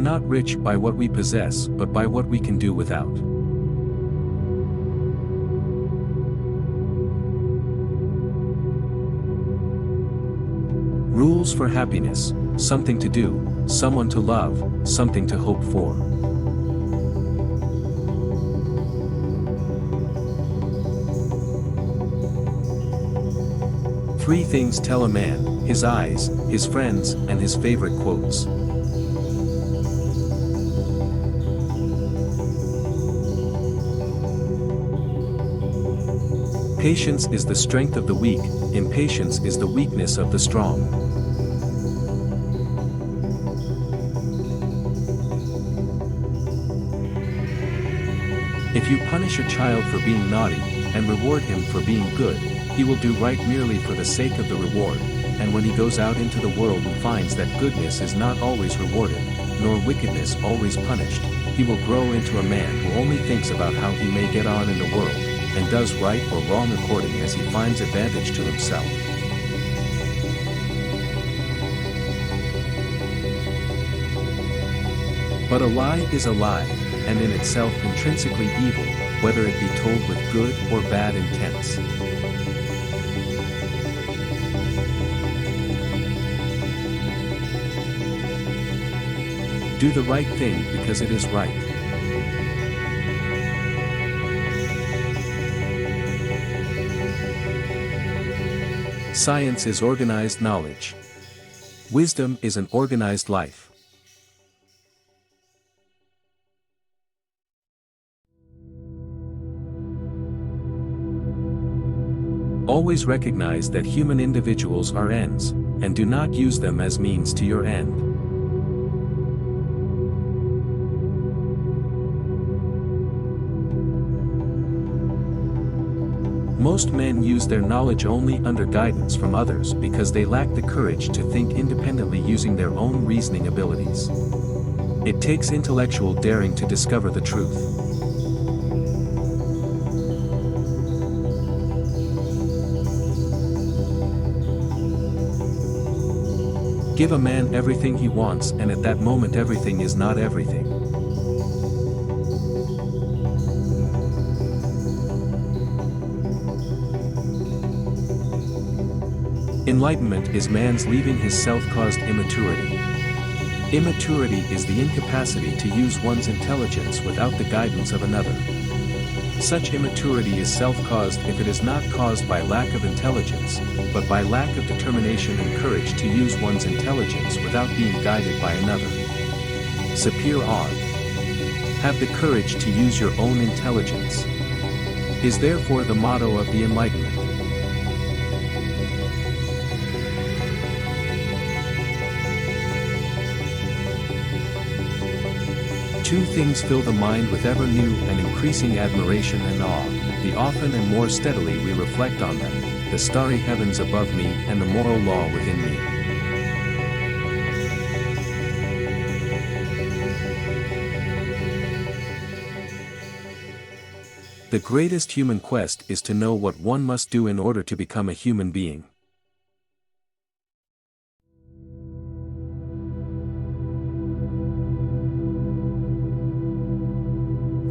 not rich by what we possess but by what we can do without. Rules for happiness: something to do, someone to love, something to hope for. Three things tell a man: his eyes, his friends, and his favorite quotes. Patience is the strength of the weak, impatience is the weakness of the strong. If you punish a child for being naughty, and reward him for being good, he will do right merely for the sake of the reward, and when he goes out into the world and finds that goodness is not always rewarded, nor wickedness always punished, he will grow into a man who only thinks about how he may get on in the world, and does right or wrong according as he finds advantage to himself. But a lie is a lie, and in itself intrinsically evil, whether it be told with good or bad intents. Do the right thing because it is right. Science is organized knowledge. Wisdom is an organized life. Always recognize that human individuals are ends, and do not use them as means to your end. Most men use their knowledge only under guidance from others because they lack the courage to think independently using their own reasoning abilities. It takes intellectual daring to discover the truth. Give a man everything he wants, and at that moment everything is not everything. Enlightenment is man's leaving his self-caused immaturity. Immaturity is the incapacity to use one's intelligence without the guidance of another. Such immaturity is self-caused if it is not caused by lack of intelligence, but by lack of determination and courage to use one's intelligence without being guided by another. Sapir Aud. Have the courage to use your own intelligence is therefore the motto of the Enlightenment. Two things fill the mind with ever new and increasing admiration and awe: the often and more steadily we reflect on them, the starry heavens above me and the moral law within me. The greatest human quest is to know what one must do in order to become a human being.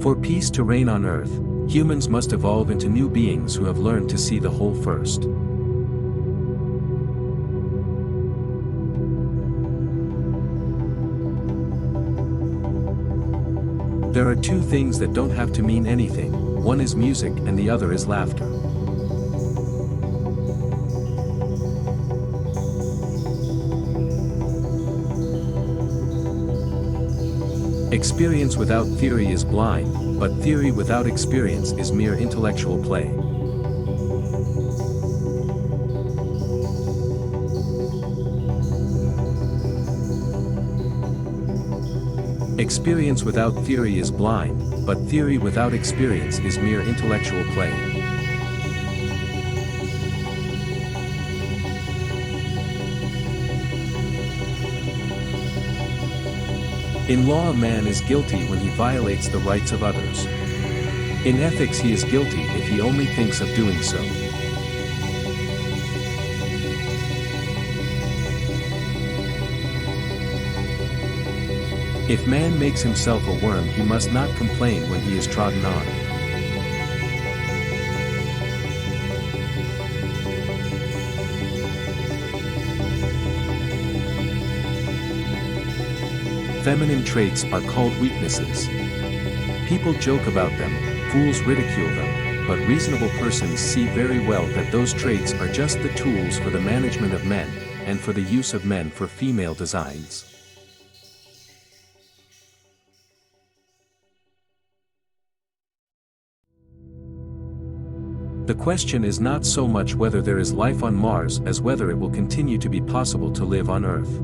For peace to reign on earth, humans must evolve into new beings who have learned to see the whole first. There are two things that don't have to mean anything: one is music and the other is laughter. Experience without theory is blind, but theory without experience is mere intellectual play. Experience without theory is blind, but theory without experience is mere intellectual play. In law, a man is guilty when he violates the rights of others. In ethics, he is guilty if he only thinks of doing so. If man makes himself a worm, he must not complain when he is trodden on. Feminine traits are called weaknesses. People joke about them, fools ridicule them, but reasonable persons see very well that those traits are just the tools for the management of men, and for the use of men for female designs. The question is not so much whether there is life on Mars as whether it will continue to be possible to live on Earth.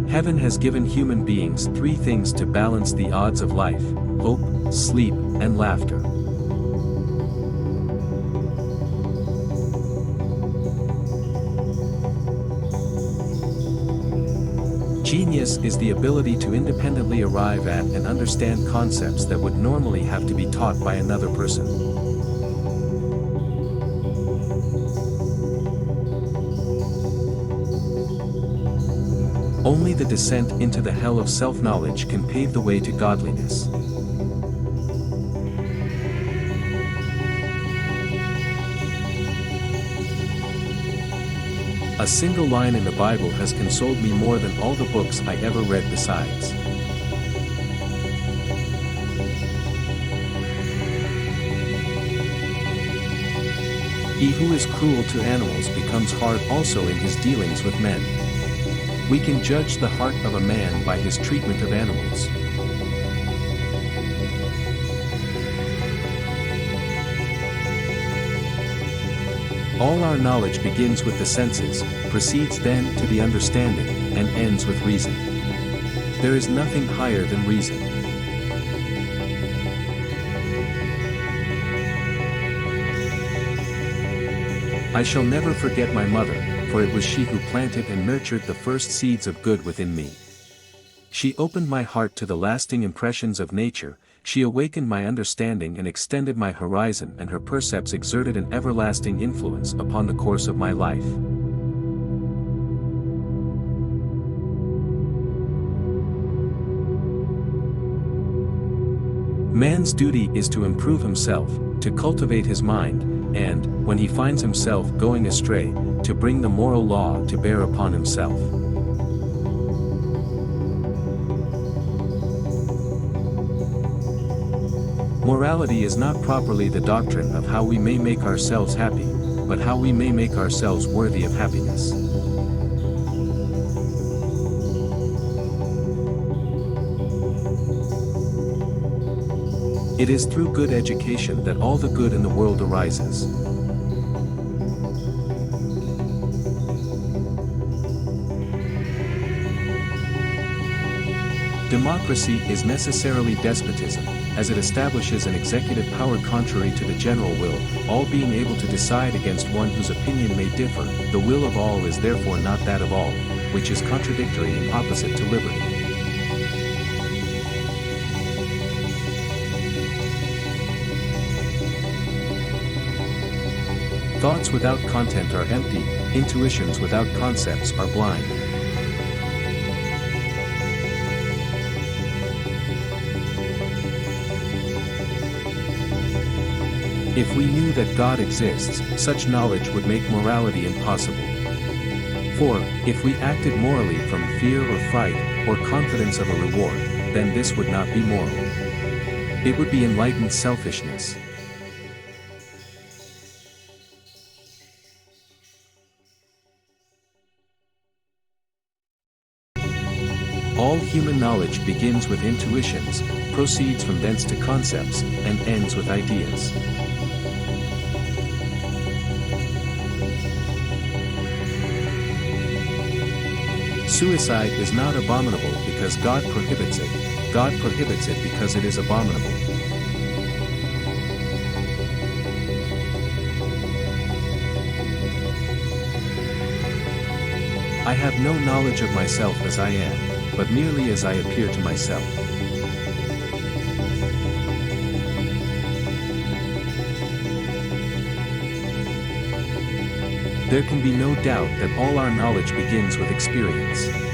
Heaven has given human beings three things to balance the odds of life: hope, sleep, and laughter. Genius is the ability to independently arrive at and understand concepts that would normally have to be taught by another person. Only the descent into the hell of self-knowledge can pave the way to godliness. A single line in the Bible has consoled me more than all the books I ever read besides. He who is cruel to animals becomes hard also in his dealings with men. We can judge the heart of a man by his treatment of animals. All our knowledge begins with the senses, proceeds then to the understanding, and ends with reason. There is nothing higher than reason. I shall never forget my mother, for it was she who planted and nurtured the first seeds of good within me. She opened my heart to the lasting impressions of nature, she awakened my understanding and extended my horizon, and her precepts exerted an everlasting influence upon the course of my life. Man's duty is to improve himself, to cultivate his mind, and, when he finds himself going astray, to bring the moral law to bear upon himself. Morality is not properly the doctrine of how we may make ourselves happy, but how we may make ourselves worthy of happiness. It is through good education that all the good in the world arises. Democracy is necessarily despotism, as it establishes an executive power contrary to the general will, all being able to decide against one whose opinion may differ. The will of all is therefore not that of all, which is contradictory and opposite to liberty. Thoughts without content are empty, intuitions without concepts are blind. If we knew that God exists, such knowledge would make morality impossible. For, if we acted morally from fear or fright, or confidence of a reward, then this would not be moral. It would be enlightened selfishness. All human knowledge begins with intuitions, proceeds from thence to concepts, and ends with ideas. Suicide is not abominable because God prohibits it, God prohibits it because it is abominable. I have no knowledge of myself as I am, but merely as I appear to myself. There can be no doubt that all our knowledge begins with experience.